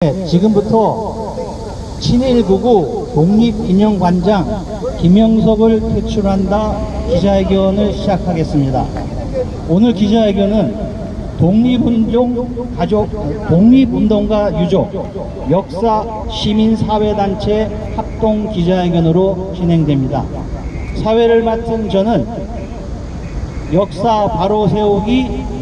지금부터 친일구구 독립기념관장 김영석을 퇴출한다 기자회견을 시작하겠습니다. 오늘 기자회견은 독립운동가 유족, 역사, 시민사회단체 합동 기자회견으로 진행됩니다. 사회를 맡은 저는 역사 바로 세우기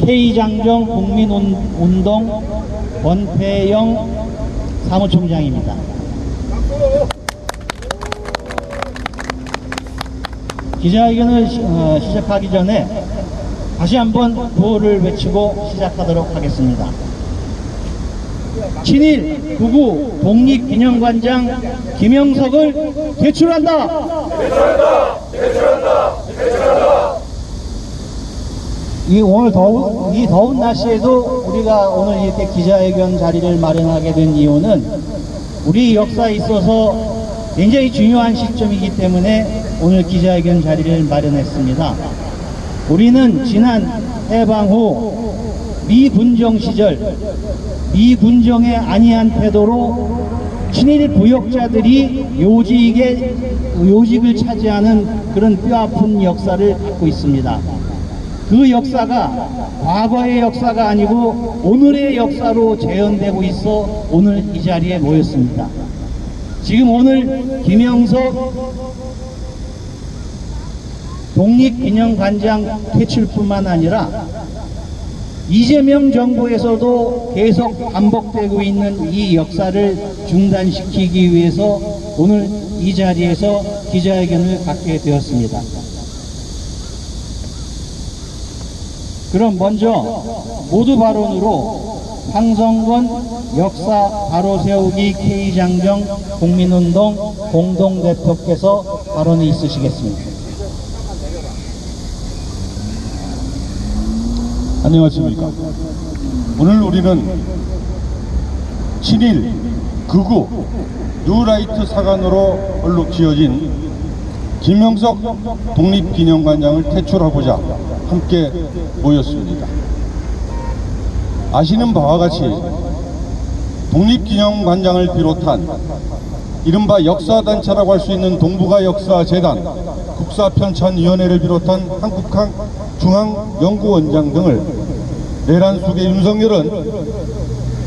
K장정 국민운동 권태영 사무총장입니다. 기자회견을 시작하기 전에 다시 한번 구호를 외치고 시작하도록 하겠습니다. 친일 구구 독립기념관장 김영석을 퇴출한다! 퇴출한다! 퇴출한다! 퇴출한다! 이 더운 날씨에도 우리가 오늘 이렇게 기자회견 자리를 마련하게 된 이유는 우리 역사에 있어서 굉장히 중요한 시점이기 때문에 오늘 기자회견 자리를 마련했습니다. 우리는 지난 해방 후 미군정 시절 미군정의 안이한 태도로 친일 부역자들이 요직을 차지하는 그런 뼈아픈 역사를 갖고 있습니다. 그 역사가 과거의 역사가 아니고 오늘의 역사로 재현되고 있어 오늘 이 자리에 모였습니다. 지금 오늘 김영석 독립기념관장 퇴출뿐만 아니라 이재명 정부에서도 계속 반복되고 있는 이 역사를 중단시키기 위해서 오늘 이 자리에서 기자회견을 갖게 되었습니다. 그럼 먼저 모두 발언으로 황성건 역사 바로 세우기 K장정 국민운동 공동대표께서 발언이 있으시겠습니다. 안녕하십니까. 오늘 우리는 친일 극우 뉴라이트 사관으로 얼룩 지어진 김영석 독립기념관장을 퇴출하고자 함께 모였습니다. 아시는 바와 같이 독립기념관장을 비롯한 이른바 역사단체라고 할 수 있는 동북아 역사재단, 국사편찬위원회를 비롯한 한국중앙연구원장 등을 내란 속의 윤석열은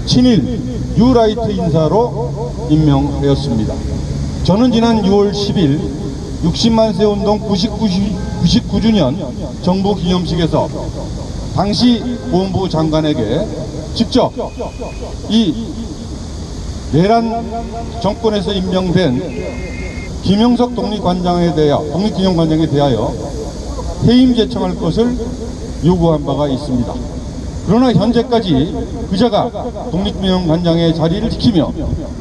친일 뉴라이트 인사로 임명하였습니다. 저는 지난 6월 10일 60만 세 운동 99주년 정부 기념식에서 당시 보훈부 장관에게 직접 이 내란 정권에서 임명된 김영석 독립기념관장에 대하여 해임 제청할 것을 요구한 바가 있습니다. 그러나 현재까지 그자가 독립기념관장의 자리를 지키며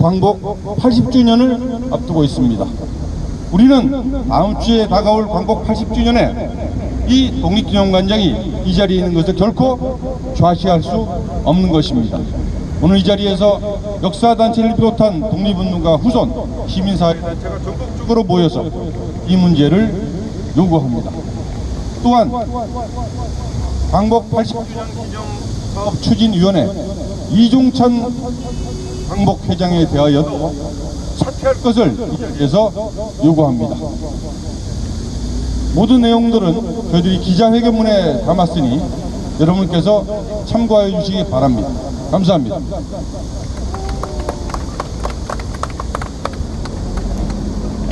광복 80주년을 앞두고 있습니다. 우리는 다음 주에 다가올 광복 80주년에 이 독립기념관장이 이 자리에 있는 것을 결코 좌시할 수 없는 것입니다. 오늘 이 자리에서 역사단체를 비롯한 독립운동가 후손 시민사회단체가 전국적으로 모여서 이 문제를 요구합니다. 또한 광복 80주년 기념사업 추진위원회 이종천 광복회장에 대하여도 사퇴할 것을 이 자리에서 요구합니다. 모든 내용들은 저희들이 기자회견문에 담았으니 여러분께서 참고하여 주시기 바랍니다. 감사합니다.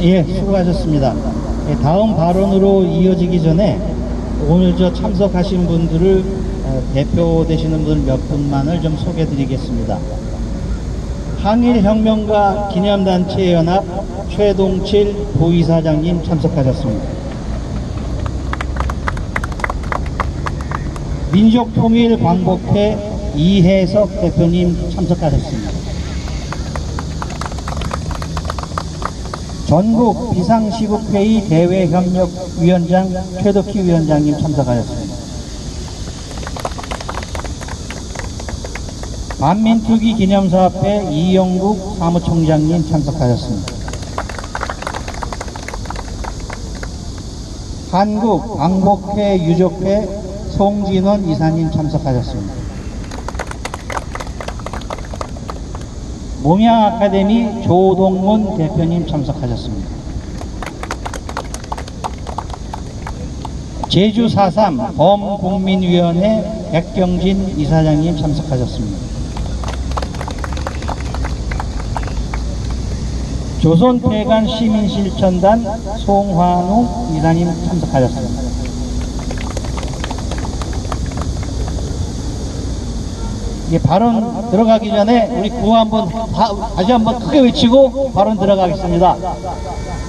예, 수고하셨습니다. 다음 발언으로 이어지기 전에 오늘 참석하신 분들을 대표되시는 분 몇 분만을 좀 소개해 드리겠습니다. 항일혁명가 기념단체 연합 최동칠 부이사장님 참석하셨습니다. 민족통일광복회 이혜석 대표님 참석하셨습니다. 전국 비상시국회의 대외협력위원장 최덕희 위원장님 참석하셨습니다. 반민특위 기념사업회 이영국 사무총장님 참석하셨습니다. 한국광복회 유족회 송진원 이사님 참석하셨습니다. 몽양 아카데미 조동문 대표님 참석하셨습니다. 제주 4.3 범국민위원회 백경진 이사장님 참석하셨습니다. 조선폐간 시민실천단 송환웅 이사님 참석하셨습니다. 발언 들어가기 전에 우리 구호 다시 한번 크게 외치고 발언 들어가겠습니다.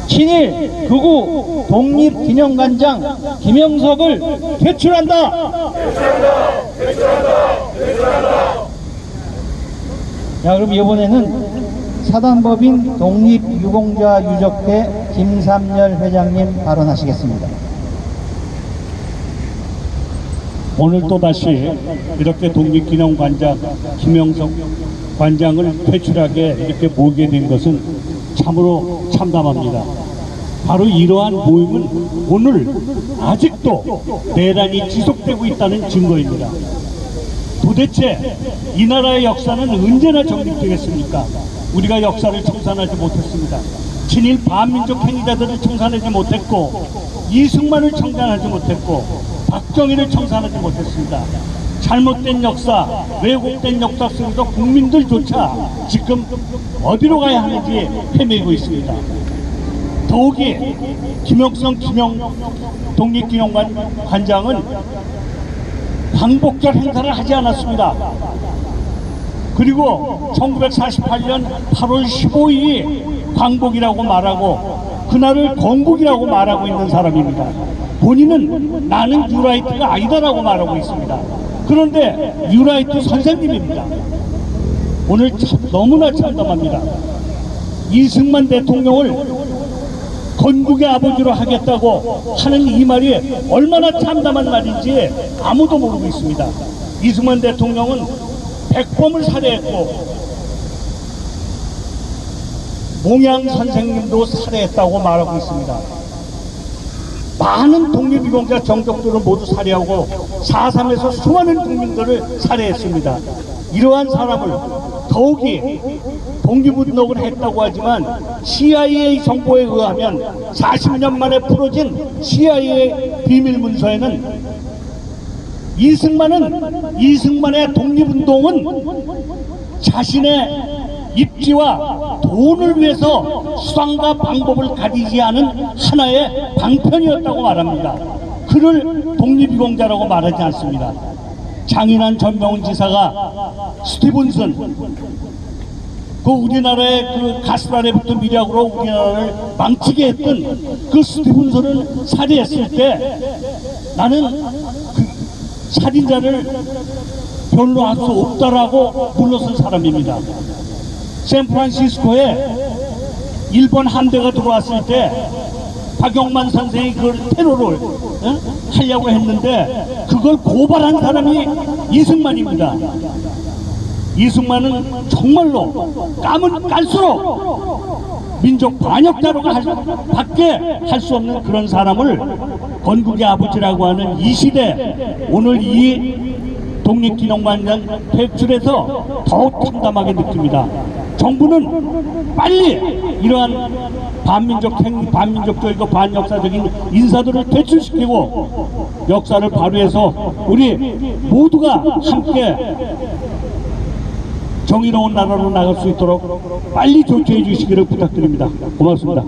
친일 극우 독립기념관장 김영석을 퇴출한다! 자, 그럼 이번에는 사단법인 독립유공자유족회 김삼열 회장님 발언하시겠습니다. 오늘 또다시 이렇게 독립기념관장 김영석 관장을 퇴출하게 이렇게 모이게 된 것은 참으로 참담합니다. 바로 이러한 모임은 오늘 아직도 내란이 지속되고 있다는 증거입니다. 도대체 이 나라의 역사는 언제나 정립되겠습니까? 우리가 역사를 청산하지 못했습니다. 친일 반민족 행위자들을 청산하지 못했고, 이승만을 청산하지 못했고, 박정희를 청산하지 못했습니다. 잘못된 역사, 왜곡된 역사 속에서 국민들조차 지금 어디로 가야 하는지 헤매고 있습니다. 더욱이 김영성 독립기념관 관장은 광복절 행사를 하지 않았습니다. 그리고 1948년 8월 15일이 광복이라고 말하고 그날을 건국이라고 말하고 있는 사람입니다. 본인은 나는 뉴라이트가 아니다라고 말하고 있습니다. 그런데 뉴라이트 선생님입니다. 오늘 너무나 참담합니다. 이승만 대통령을 건국의 아버지로 하겠다고 하는 이 말이 얼마나 참담한 말인지 아무도 모르고 있습니다. 이승만 대통령은 백범을 살해했고 몽양 선생님도 살해했다고 말하고 있습니다. 많은 독립유공자 정족들을 모두 살해하고 4.3에서 수많은 국민들을 살해했습니다. 이러한 사람을 더욱이 독립운동을 했다고 하지만 CIA 정보에 의하면 40년 만에 풀어진 CIA 비밀문서에는 이승만의 독립운동은 자신의 입지와 돈을 위해서 수단과 방법을 가리지 않은 하나의 방편이었다고 말합니다. 그를 독립유공자라고 말하지 않습니다. 장인환 전명훈 지사가 스티븐슨, 그 우리나라의 그 가스라레부터 미략으로 우리나라를 망치게 했던 그 스티븐슨을 살해했을 때 나는 그 살인자를 변로할 수 없다라고 물러선 사람입니다. 샌프란시스코에 일본 함대가 들어왔을 때 박영만 선생이 그 테러를 하려고 했는데 그걸 고발한 사람이 이승만입니다. 이승만은 정말로 까면 깔수록 민족 반역자로가 밖에 할 수 없는 그런 사람을 건국의 아버지라고 하는 이 시대, 오늘 이 독립기념관장 퇴출해서 더욱 참담하게 느낍니다. 정부는 빨리 이러한 반민족적이고 반역사적인 인사들을 퇴출시키고 역사를 발휘해서 우리 모두가 함께 정의로운 나라로 나갈 수 있도록 빨리 조치해 주시기를 부탁드립니다. 고맙습니다.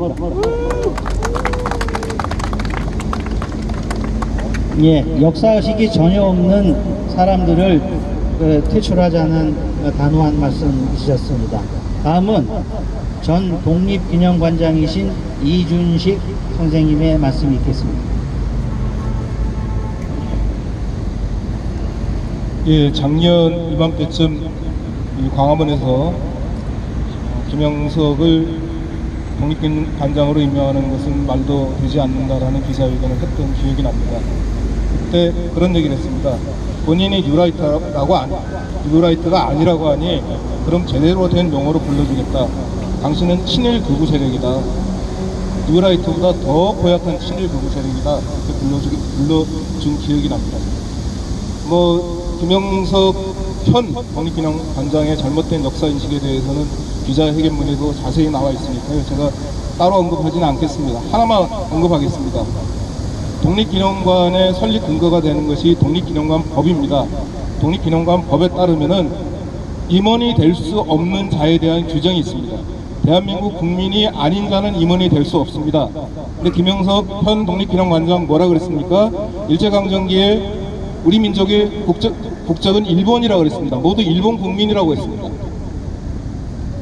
예, 역사의식이 전혀 없는 사람들을 퇴출하자는 단호한 말씀 주셨습니다. 다음은 전 독립기념관장이신 이준식 선생님의 말씀이 있겠습니다. 예, 작년 이맘때쯤 광화문에서 김영석을 독립기념관장으로 임명하는 것은 말도 되지 않는다라는 기자회견을 했던 기억이 납니다. 그때 그런 얘기를 했습니다. 본인이 뉴라이트가 아니라고 하니 그럼 제대로 된 용어로 불러주겠다. 당신은 친일 극우 세력이다. 뉴라이트보다 더 고약한 친일 극우 세력이다. 이렇게 불러준 기억이 납니다. 김영석 현 독립기념관장의 잘못된 역사 인식에 대해서는 기자회견문에도 자세히 나와 있으니까요. 제가 따로 언급하지는 않겠습니다. 하나만 언급하겠습니다. 독립기념관의 설립 근거가 되는 것이 독립기념관 법입니다. 독립기념관 법에 따르면은 임원이 될 수 없는 자에 대한 규정이 있습니다. 대한민국 국민이 아닌 자는 임원이 될 수 없습니다. 근데 김영석 현 독립기념관장 뭐라 그랬습니까? 일제강점기에 우리 민족의 국적은 일본이라고 그랬습니다. 모두 일본 국민이라고 했습니다.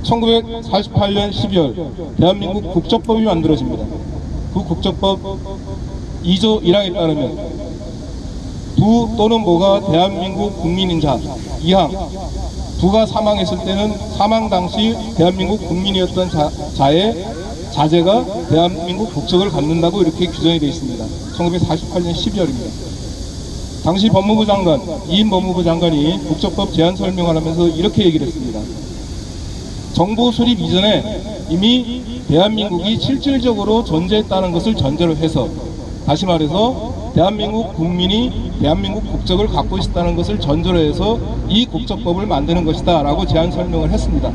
1948년 12월 대한민국 국적법이 만들어집니다. 그 국적법 2조 1항에 따르면 부 또는 모가 대한민국 국민인 자 2항 부가 사망했을 때는 사망 당시 대한민국 국민이었던 자의 자제가 대한민국 국적을 갖는다고 이렇게 규정이 되어 있습니다. 1948년 12월입니다. 당시 법무부 장관, 이인 법무부 장관이 국적법 제안 설명을 하면서 이렇게 얘기를 했습니다. 정부 수립 이전에 이미 대한민국이 실질적으로 존재했다는 것을 전제로 해서, 다시 말해서 대한민국 국민이 대한민국 국적을 갖고 있었다는 것을 전제로 해서 이 국적법을 만드는 것이다 라고 제안 설명을 했습니다.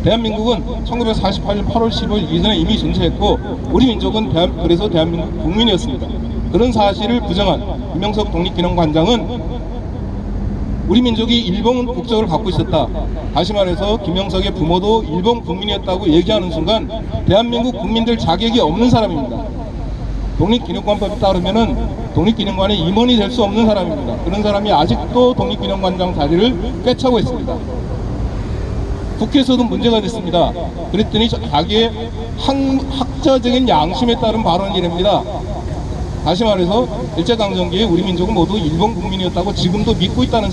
대한민국은 1948년 8월 15일 이전에 이미 존재했고 우리 민족은 그래서 대한민국 국민이었습니다. 그런 사실을 부정한 김영석 독립기념관장은 우리 민족이 일본 국적을 갖고 있었다. 다시 말해서 김영석의 부모도 일본 국민이었다고 얘기하는 순간 대한민국 국민들 자격이 없는 사람입니다. 독립기념관법에 따르면은 독립기념관의 임원이 될 수 없는 사람입니다. 그런 사람이 아직도 독립기념관장 자리를 꿰차고 있습니다. 국회에서도 문제가 됐습니다. 그랬더니 자기의 학자적인 양심에 따른 발언이랍니다. 다시 말해서 일제강점기에 우리 민족은 모두 일본 국민이었다고 지금도 믿고 있다는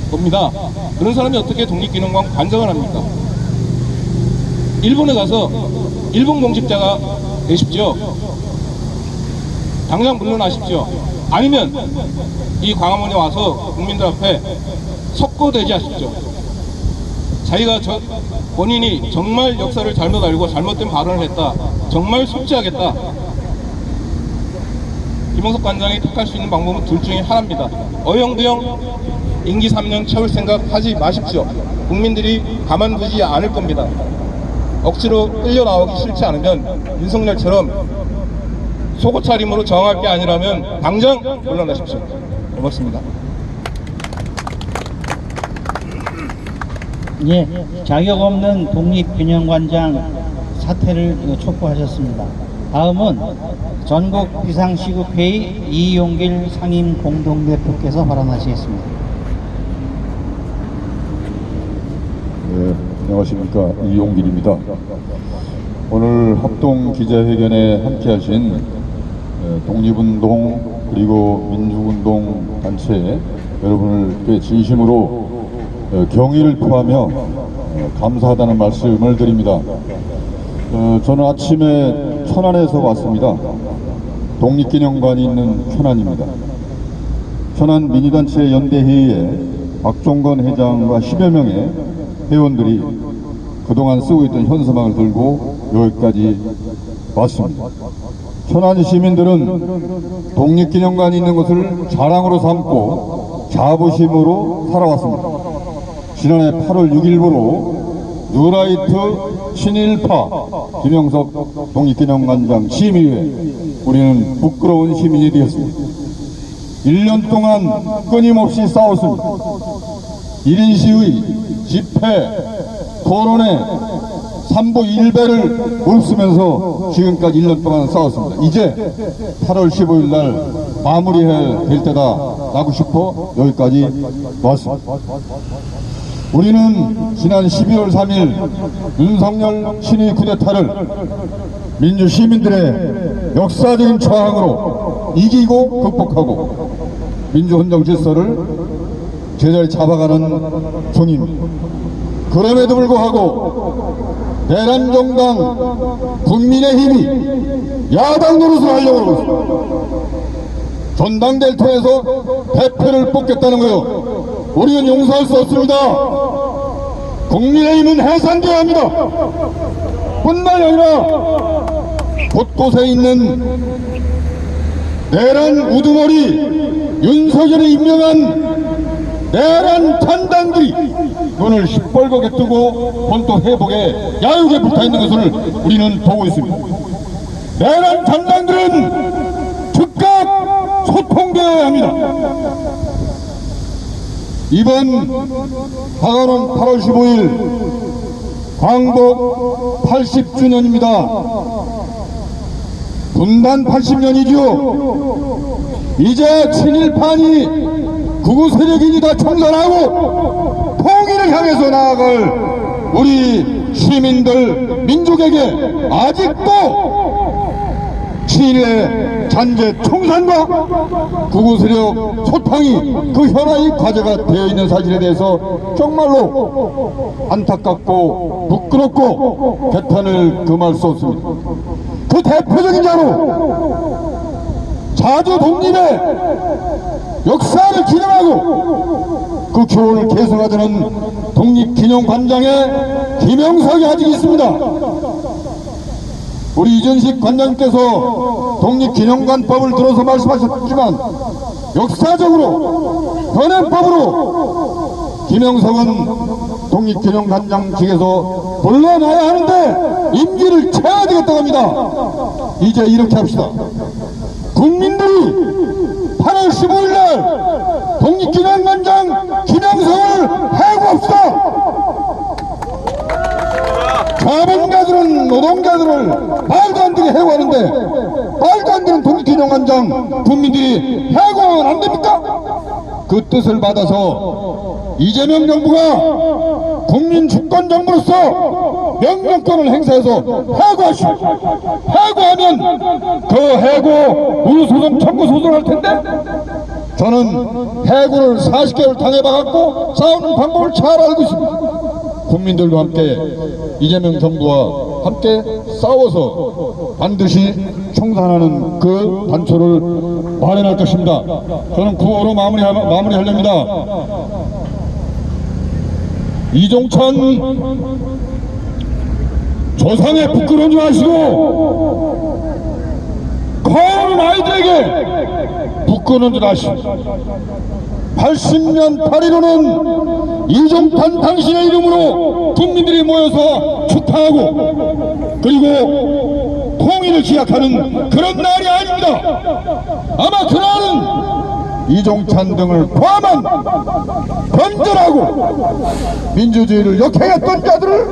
겁니다. 그런 사람이 어떻게 독립기념관 관장을 합니까? 일본에 가서 일본 공직자가 되십시오. 당장 물러나십시오. 아니면 이 광화문에 와서 국민들 앞에 석고대지하십시오. 자기가 본인이 정말 역사를 잘못 알고 잘못된 발언을 했다. 정말 숙지하겠다. 김영석 관장이 택할 수 있는 방법은 둘 중에 하나입니다. 어영부영 임기 3년 채울 생각 하지 마십시오. 국민들이 가만두지 않을 겁니다. 억지로 끌려 나오기 싫지 않으면 윤석열처럼 속옷 차림으로 저항할 게 아니라면 당장 물러나십시오. 고맙습니다. 예, 자격 없는 독립기념관장 사퇴를 촉구하셨습니다. 다음은 전국 비상시국회의 이용길 상임 공동대표께서 발언하시겠습니다. 네, 안녕하십니까. 이용길입니다. 오늘 합동 기자회견에 함께하신 독립운동 그리고 민주운동 단체 여러분을 꽤 진심으로 경의를 표하며 감사하다는 말씀을 드립니다. 저는 아침에 천안에서 왔습니다. 독립기념관이 있는 천안입니다. 천안 민주단체 연대회의에 박종건 회장과 10여 명의 회원들이 그동안 쓰고 있던 현수막을 들고 여기까지 왔습니다. 천안 시민들은 독립기념관이 있는 것을 자랑으로 삼고 자부심으로 살아왔습니다. 지난해 8월 6일부로 뉴라이트 친일파 김영석 독립기념관장 취임이후에 우리는 부끄러운 시민이 되었습니다. 1년 동안 끊임없이 싸웠습니다. 1인 시위, 집회, 토론회, 3부 1배를 물쓰면서 지금까지 1년 동안 싸웠습니다. 이제 8월 15일 날 마무리해야 될 때다 라고 싶어 여기까지 왔습니다. 우리는 지난 12월 3일 윤석열 친위 쿠데타를 민주시민들의 역사적인 저항으로 이기고 극복하고 민주헌정 질서를 제자리 잡아가는 중입니다. 그럼에도 불구하고 내란정당 국민의힘이 야당 노릇을 하려고 하고 있습니다. 전당대회를 통해서 대표를 뽑겠다는 거요. 우리는 용서할 수 없습니다. 국민의힘은 해산돼야 합니다. 뿐만 아니라 곳곳에 있는 내란 우두머리 윤석열이 임명한 내란 잔당들이 눈을 시뻘겋게 뜨고 본토 회복에 야욕에 붙어있는 것을 우리는 보고 있습니다. 내란 잔당들은 즉각 소통되어야 합니다. 이번 다가오는 8월 15일 광복 80주년입니다. 분단 80년이죠. 이제 친일파니 극우 세력인이 다 청산하고 통일을 향해서 나아갈 우리 시민들 민족에게 아직도 친일의 잔재 청산과 극우 세력 소탕이 그 현아의 과제가 되어 있는 사실에 대해서 정말로 안타깝고 부끄럽고 개탄을 금할 수 없습니다. 그 대표적인 자로 자주 독립의 역사를 기념하고 그 교훈을 계승하자는 독립기념관장의 김영석이 아직 있습니다. 우리 이전식 관장님께서 독립기념관법을 들어서 말씀하셨지만 역사적으로 현행법으로 김영석은 독립기념관장직에서 물러나야 하는데 임기를 채워야 되겠다고 합니다. 이제 이렇게 합시다. 국민들이 8월 15일날 독립기념관장 김영석을 해고합시다. 자본가들은 노동자들을 말도 안 되게 해고하는데 말도 안 되는 독립기념관장 국민들이 해고하면 안 됩니까? 그 뜻을 받아서 이재명 정부가 국민 주권 정부로서 명령권을 행사해서 해고하시오. 해고하면 그 해고 무소송 청구 소송할 텐데 저는 해고를 40개월 당해봐갖고 싸우는 방법을 잘 알고 있습니다. 국민들과 함께 이재명 정부와 함께 싸워서 반드시 청산하는 그 단초를 마련할 것입니다. 저는 구호로 마무리하렵니다. 이종찬 조상에 부끄러워하지 마시고 커오는 아이들에게 부끄러운 줄 아시오. 80년 8.15는 이종탄 당신의 이름으로 국민들이 모여서 축하하고 그리고 통일을 기약하는 그런 날이 아닙니다. 아마 그날은 이종찬 등을 포함한 변절하고 민주주의를 역행했던 자들을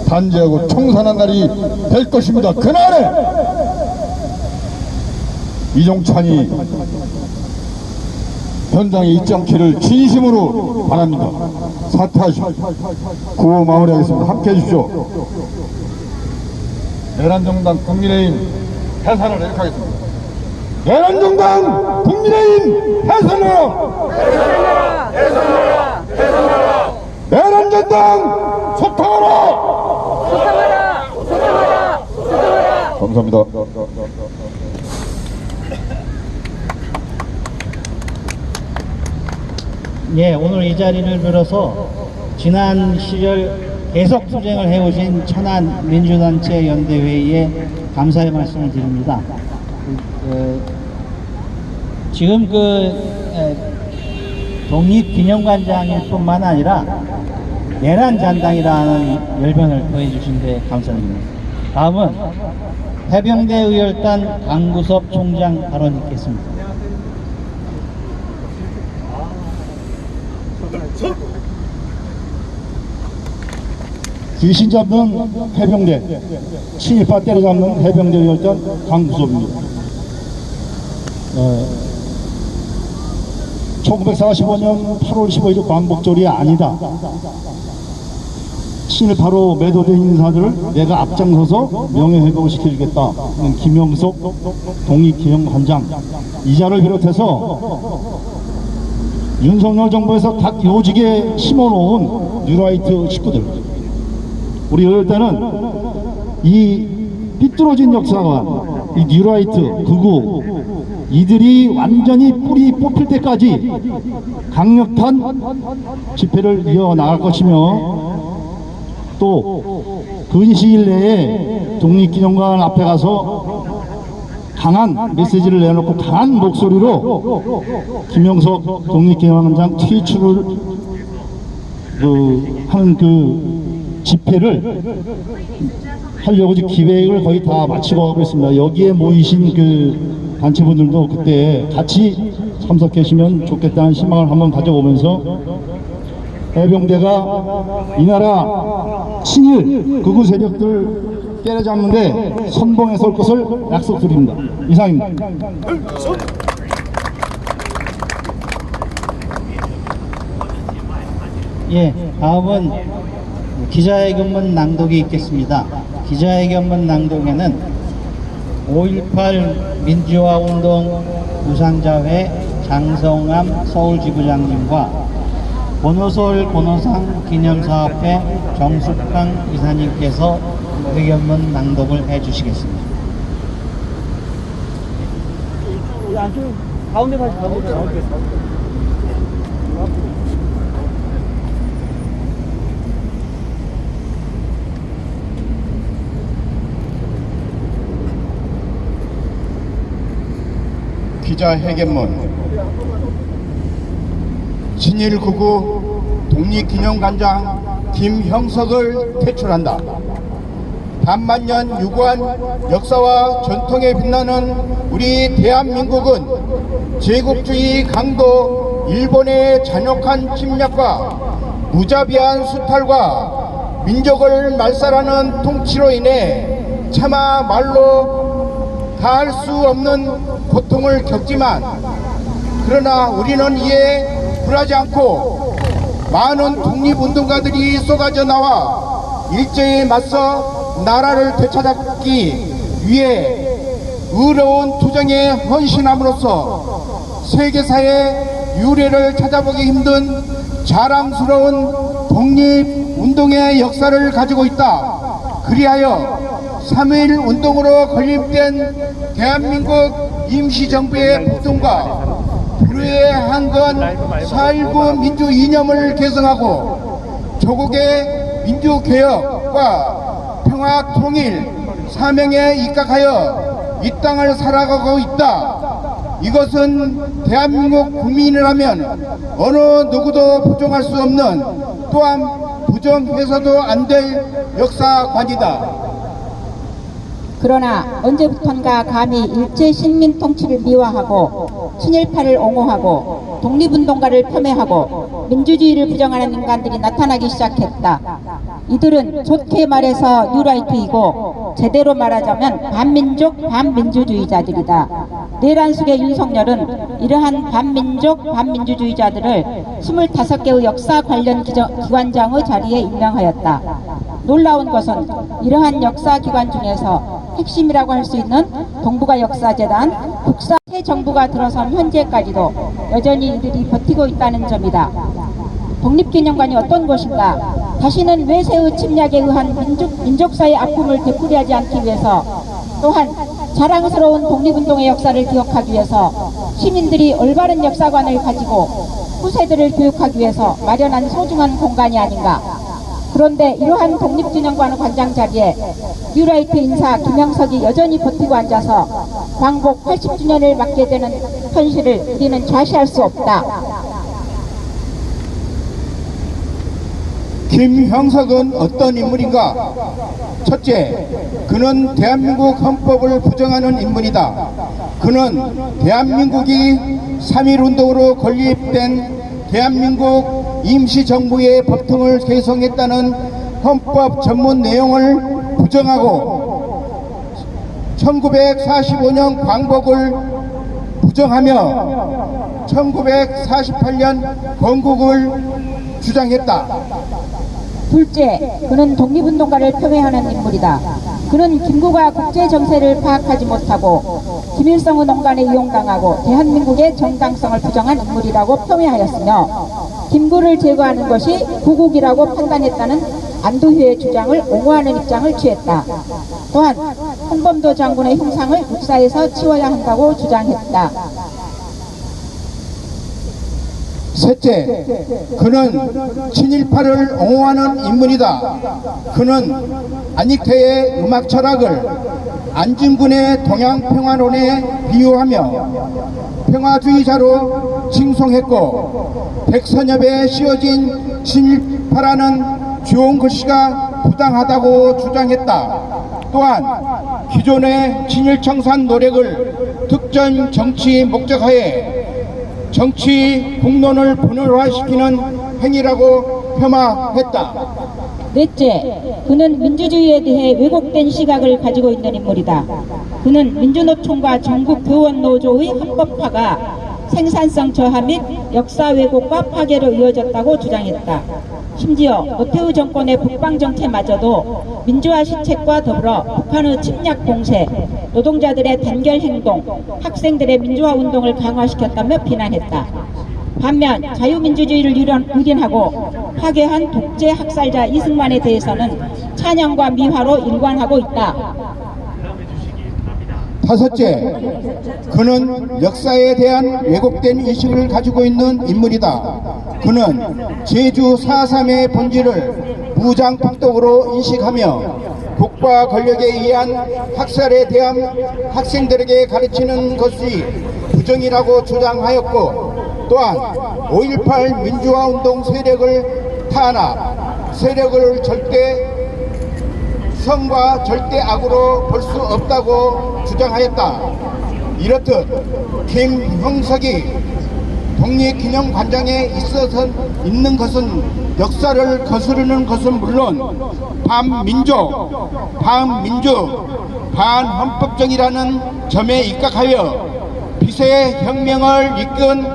단죄하고 청산한 날이 될 것입니다. 그날에 이종찬이 현장에 있지 않기를 진심으로 바랍니다. 사퇴하시오. 구호 마무리하겠습니다. 함께 해주십시오. 내란정당 국민의힘 해산을 이렇게 하겠습니다. 내란정당 국민의힘 해산하라! 해산하라! 해산하라! 해산하라! 내란정당 소탕하라! 소탕하라! 소탕하라! 소탕하라! 감사합니다. 예, 오늘 이 자리를 빌어서 지난 시절 계속 투쟁을 해오신 천안 민주단체 연대회의에 감사의 말씀을 드립니다. 지금 독립기념관장일 뿐만 아니라 내란잔당이라는 열변을 더해주신 데 감사드립니다. 다음은 해병대 의열단 강구섭 총장 발언 있겠습니다. 귀신 잡는 해병대, 친일파 때려잡는 해병대 의열단 강구섭입니다. 1945년 8월 15일 광복절이 아니다. 친일파로 매도된 인사들을 내가 앞장서서 명예회복을 시켜주겠다. 김영석 독립기념관장 이 자를 비롯해서 윤석열 정부에서 각 요직에 심어놓은 뉴라이트 식구들, 우리 이럴 때는 이 삐뚤어진 역사가 이 뉴라이트 극우 이들이 완전히 뿌리 뽑힐 때까지 강력한 집회를 이어나갈 것이며 또 근시일 내에 독립기념관 앞에 가서 강한 메시지를 내놓고 강한 목소리로 김영석 독립기념관장 퇴출을 하는 그 집회를 하려고 지금 기획을 거의 다 마치고 가고 있습니다. 여기에 모이신 그 단체분들도 그때 같이 참석하시면 좋겠다는 희망을 한번 가져보면서 해병대가 이 나라 친일 극우 세력들 때려잡는데 선봉에 설 것을 약속드립니다. 이상입니다. 예, 다음은 기자회견문 낭독이 있겠습니다. 기자회견문 낭독에는 5.18 민주화운동 우상자회 장성암 서울지부장님과 권오솔 권오상 기념사업회 정숙강 이사님께서 회견문 낭독을 해주시겠습니다. 가운데 다시 가운데. 기자회견문. 친일 극우 독립기념관장 김형석을 퇴출한다. 반만년 유구한 역사와 전통에 빛나는 우리 대한민국은 제국주의 강도 일본의 잔혹한 침략과 무자비한 수탈과 민족을 말살하는 통치로 인해 차마 말로 다할 수 없는 고통을 겪지만, 그러나 우리는 이에 굴하지 않고 많은 독립운동가들이 쏟아져 나와 일제에 맞서 나라를 되찾기 위해 의로운 투쟁에 헌신함으로써 세계사의 유례를 찾아보기 힘든 자랑스러운 독립운동의 역사를 가지고 있다. 그리하여 3.1 운동으로 건립된 대한민국 임시정부의 폭동과 불의의 한건 4.19 민주 이념을 계승하고 조국의 민주개혁과 평화 통일 사명에 입각하여 이 땅을 살아가고 있다. 이것은 대한민국 국민이라면 어느 누구도 부정할 수 없는, 또한 부정해서도 안 될 역사관이다. 그러나 언제부턴가 감히 일제 식민 통치를 미화하고 친일파를 옹호하고 독립운동가를 폄훼하고 민주주의를 부정하는 인간들이 나타나기 시작했다. 이들은 좋게 말해서 뉴라이트이고 제대로 말하자면 반민족 반민주주의자들이다. 내란숙의 윤석열은 이러한 반민족 반민주주의자들을 25개의 역사 관련 기관장의 자리에 임명하였다. 놀라운 것은 이러한 역사기관 중에서 핵심이라고 할 수 있는 동북아 역사재단, 국사 새 정부가 들어선 현재까지도 여전히 이들이 버티고 있다는 점이다. 독립기념관이 어떤 곳인가? 다시는 외세의 침략에 의한 민족사의 아픔을 되풀이하지 않기 위해서, 또한 자랑스러운 독립운동의 역사를 기억하기 위해서 시민들이 올바른 역사관을 가지고 후세들을 교육하기 위해서 마련한 소중한 공간이 아닌가. 그런데 이러한 독립기념관 관장 자리에 뉴라이트 인사 김영석이 여전히 버티고 앉아서 광복 80주년을 맞게 되는 현실을 우리는 좌시할 수 없다. 김형석은 어떤 인물인가? 첫째, 그는 대한민국 헌법을 부정하는 인물이다. 그는 대한민국이 3.1운동으로 건립된 대한민국 임시정부의 법통을 개성했다는 헌법 전문 내용을 부정하고 1945년 광복을 부정하며 1948년 건국을 주장했다. 둘째, 그는 독립운동가를 폄훼하는 인물이다. 그는 김구가 국제정세를 파악하지 못하고 김일성의 농간에 이용당하고 대한민국의 정당성을 부정한 인물이라고 폄훼하였으며, 김구를 제거하는 것이 구국이라고 판단했다는 안도휴의 주장을 옹호하는 입장을 취했다. 또한 홍범도 장군의 흉상을 육사에서 치워야 한다고 주장했다. 셋째, 그는 친일파를 옹호하는 인물이다. 그는 안익태의 음악 철학을 안중근의 동양평화론에 비유하며 평화주의자로 칭송했고 백선엽에 씌워진 친일파라는 좋은 글씨가 부당하다고 주장했다. 또한 기존의 친일청산 노력을 특정 정치 목적하에 정치 공론을 분열화시키는 행위라고 폄하했다. 넷째, 그는 민주주의에 대해 왜곡된 시각을 가지고 있는 인물이다. 그는 민주노총과 전국교원노조의 합법화가 생산성 저하 및 역사 왜곡과 파괴로 이어졌다고 주장했다. 심지어 노태우 정권의 북방 정체마저도 민주화 시책과 더불어 북한의 침략 공세, 노동자들의 단결 행동, 학생들의 민주화 운동을 강화시켰다며 비난했다. 반면 자유민주주의를 유린하고 파괴한 독재 학살자 이승만에 대해서는 찬양과 미화로 일관하고 있다. 다섯째, 그는 역사에 대한 왜곡된 인식을 가지고 있는 인물이다. 그는 제주 4.3의 본질을 무장폭동으로 인식하며 국가 권력에 의한 학살에 대한 학생들에게 가르치는 것이 부정이라고 주장하였고, 또한 5.18 민주화운동 세력을 탄압, 세력을 절대 성과 절대 악으로 볼 수 없다고 주장하였다. 이렇듯 김형석이 독립기념관장에 있는 것은 역사를 거스르는 것은 물론 반민족, 반민주, 반헌법적이라는 점에 입각하여 빚의 혁명을 이끈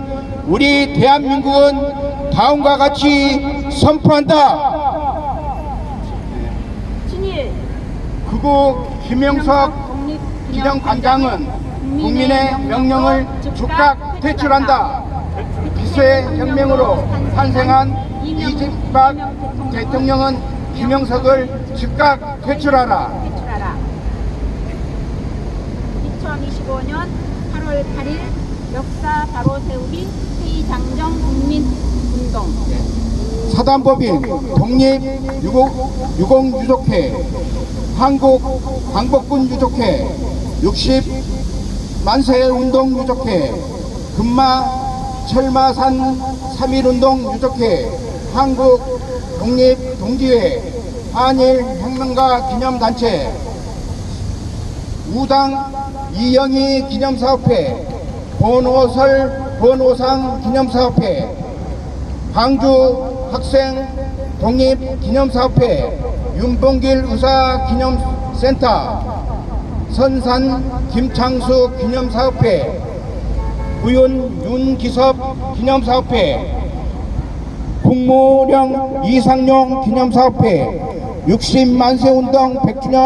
우리 대한민국은 다음과 같이 선포한다. 그고 김영석 기념관장은 국민의 명령을 즉각 퇴출한다. 빚의 혁명으로 탄생한 이승만 대통령은 김영석을 즉각 퇴출하라. 2025년 8월 8일 역사 바로 세우기 세이장정 국민운동. 사단법인 독립유공유족회, 한국광복군유족회, 60만세 운동유족회, 금마 철마산 3.1운동유족회, 한국독립동지회, 한일혁명가 기념단체, 우당 이영희 기념사업회, 권오설 권오상 기념사업회, 광주 학생 독립기념사업회, 윤봉길 의사기념센터, 선산 김창수 기념사업회, 구윤 윤기섭 기념사업회, 국무령 이상용 기념사업회, 60만세운동 100주년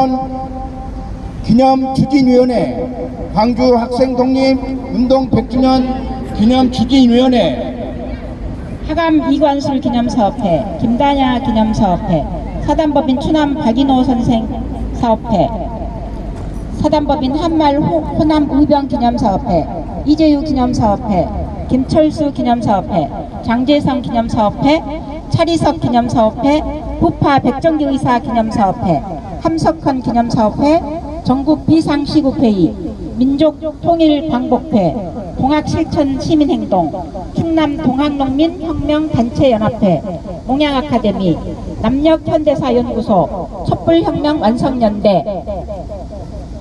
기념추진위원회, 광주 학생독립운동 100주년 기념추진위원회, 하감 이관술 기념사업회, 김다냐 기념사업회, 사단법인 추남 박인호 선생 사업회, 사단법인 한말 호남 의병 기념사업회, 이재유 기념사업회, 김철수 기념사업회, 장재성 기념사업회, 차리석 기념사업회, 부파 백정기 의사 기념사업회, 함석헌 기념사업회, 전국 비상시국회의, 민족통일광복회, 동학실천시민행동, 충남 동학농민혁명단체연합회, 몽양아카데미, 남녘현대사연구소, 촛불혁명완성연대,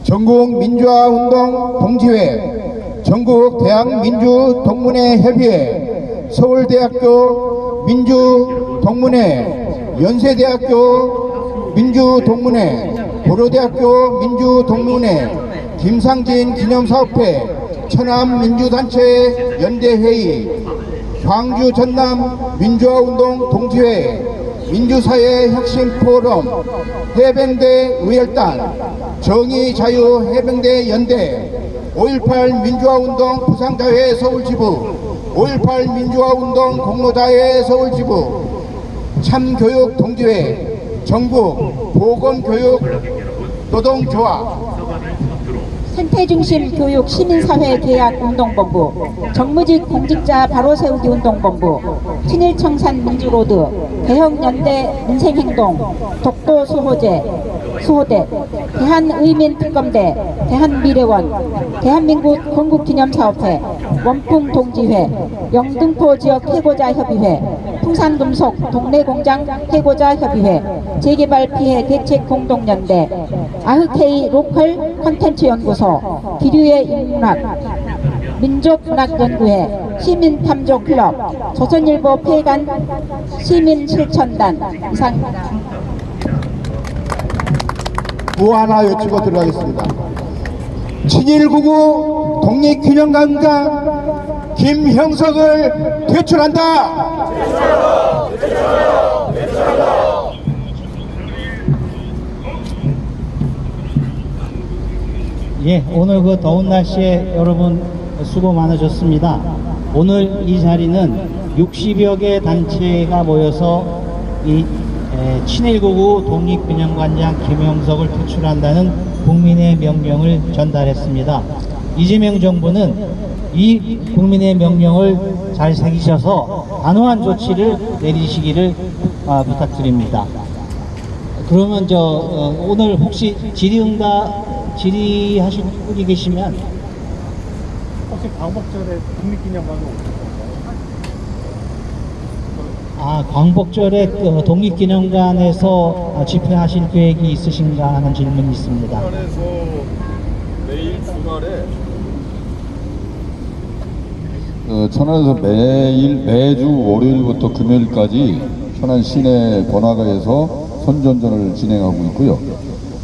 전국민주화운동 동지회, 전국대학민주동문회 협의회, 서울대학교 민주동문회, 연세대학교 민주동문회, 고려대학교 민주동문회, 김상진 기념사업회, 천안민주단체 연대회의, 광주 전남 민주화운동 동지회, 민주사회혁신포럼, 해병대 의열단, 정의자유해병대 연대, 5.18 민주화운동 부상자회 서울지부, 5.18 민주화운동 공로자회 서울지부, 참교육 동지회, 전국 보건교육 노동조합, 생태중심 교육 시민사회 계약 운동본부, 정무직 공직자 바로 세우기 운동본부, 친일청산 민주로드, 개혁연대 민생행동, 독도 수호대, 대한의민특검대, 대한미래원, 대한민국 건국기념사업회, 원풍동지회, 영등포 지역 해고자 협의회, 풍산금속 동래공장 해고자 협의회, 재개발 피해 대책 공동연대, 아흐케이 로컬 콘텐츠 연구소, 기류의 인문학, 민족문학연구회, 시민탐조클럽, 조선일보 폐간 시민실천단 이상입니다. 구 하나 외치고 들어가겠습니다. 친일구구 독립기념관장 김형석을 퇴출한다. 예, 오늘 그 더운 날씨에 여러분 수고 많으셨습니다. 오늘 이 자리는 60여 개 단체가 모여서 이 친일구구 독립기념관장 김형석을 퇴출한다는 국민의 명령을 전달했습니다. 이재명 정부는 이 국민의 명령을 잘 새기셔서 단호한 조치를 내리시기를 부탁드립니다. 그러면 오늘 혹시 질의하실 분이 계시면 혹시 광복절에 국립기념관은 광복절에 독립기념관에서 집회하실 계획이 있으신가 하는 질문이 있습니다. 그래서 내일 주말에 천안에서 매주 월요일부터 금요일까지 천안 시내 번화가에서 선전전을 진행하고 있고요.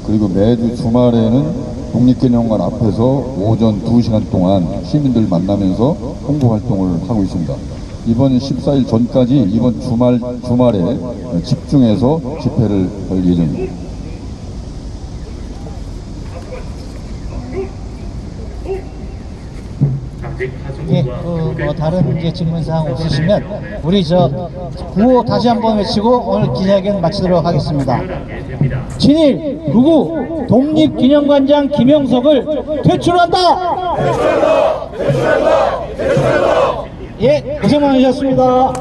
그리고 매주 주말에는 독립기념관 앞에서 오전 2시간 동안 시민들 만나면서 홍보 활동을 하고 있습니다. 이번 14일 전까지 이번 주말에 집중해서 집회를 할 예정입니다. 예, 다른 이제 질문사항 없으시면 우리 구호 다시 한번 외치고 오늘 기자회견 마치도록 하겠습니다. 친일 구구 독립기념관장 김형석을 퇴출한다! 예, 고생 많으셨습니다.